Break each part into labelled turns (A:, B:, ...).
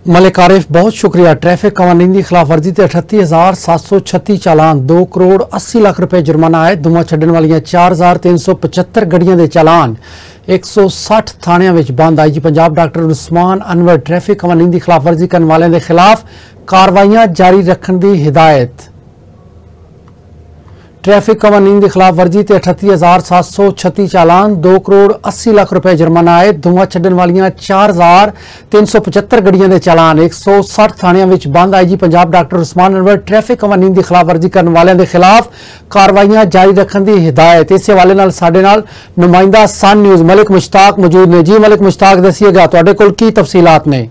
A: मलिक आरिफ बहुत शुक्रिया। ट्रैफिक कवानीन की खिलाफ वर्जी से 38,736 चालान, 2 करोड़ 80 लाख रुपए जुर्माना है। धुआं छड्डण वालियां 4,375 गड्डियां दे चालान, 160 थाणियां विच बंद। आई जी पंजाब डॉक्टर उस्मान अनवर ट्रैफिक कवानीन की खिलाफ वर्जी करने वालों के खिलाफ कार्रवाइयां जारी रखने की हिदायत। ट्रैफिक कवानीन की खिलाफ वर्जी से 38,736 चालान, 2 करोड़ 80 लाख रुपए जुर्माना है। धुआं छड्डण वालियां 4,375 गड्डियां दे चालान, 160 थाणियां विच बंद। आई जी पंजाब डॉक्टर उस्मान अनवर ट्रैफिक कवानीन की खिलाफ वर्जी करने वालों के खिलाफ कार्रवाइयां जारी रखने की हिदायत। इस हवाले नाल साडे नाल नुमाइंदा सन न्यूज़ मलिक मुश्ताक मौजूद ने। जी मलिक मुश्ताक, दसिएगा तुहाडे कोल की तफसीलात ने?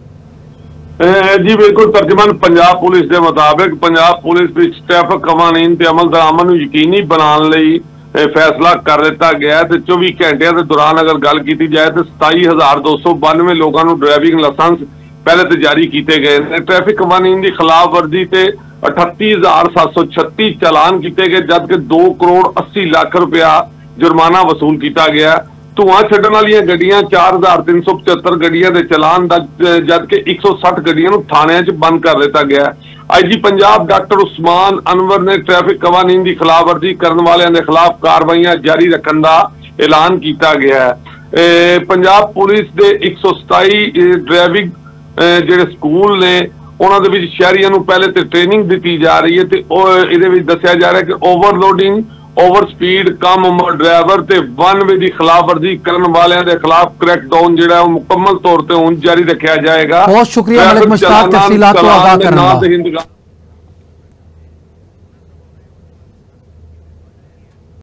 B: जी बिल्कुल, तर्जमान पंजाब पुलिस के मुताबिक पंजाब पुलिस विच ट्रैफिक कवानीन ते अमल दरामद नूं यकीनी बनाने लई फैसला कर दिता गया है। 24 घंटिया के दौरान अगर गल की जाए तो 27,292 लोगों को ड्राइविंग लाइसेंस पहले तो जारी किए गए हैं। ट्रैफिक कवानीन की खिलाफ वर्जी से 38,736 चालान किए गए, जबकि 2 करोड़ 80 लाख रुपया जुर्माना वसूल किया गया। धुआं छड्डण वालियां गड्डियां 4,375 गड्डियां दे चलान, जबकि 160 गड्डियां थाणियां च बंद कर दिता गया। आई जी पंजाब डॉक्टर उस्मान अनवर ने ट्रैफिक कवानीन की खिलाफ वर्जी करने वालों के खिलाफ कार्रवाइयां जारी रखने का ऐलान किया गया है। पंजाब पुलिस के 127 ड्राइविंग जिहड़े स्कूल ने उन्होंने विच शहरियों को पहले तो ट्रेनिंग दी जा रही है। तो ये दसिया जा रहा है कि ओवरलोडिंग, ओवर स्पीड, कम उम्र ड्राइवर ते 1 वे की खिलाफ वर्जी करने वालों के खिलाफ क्रैकडाउन जो मुकम्मल तौर पर जारी रखा जाएगा।
A: बहुत शुक्रिया मलिक मुश्ताक, तफसीलात तो आगाह करना।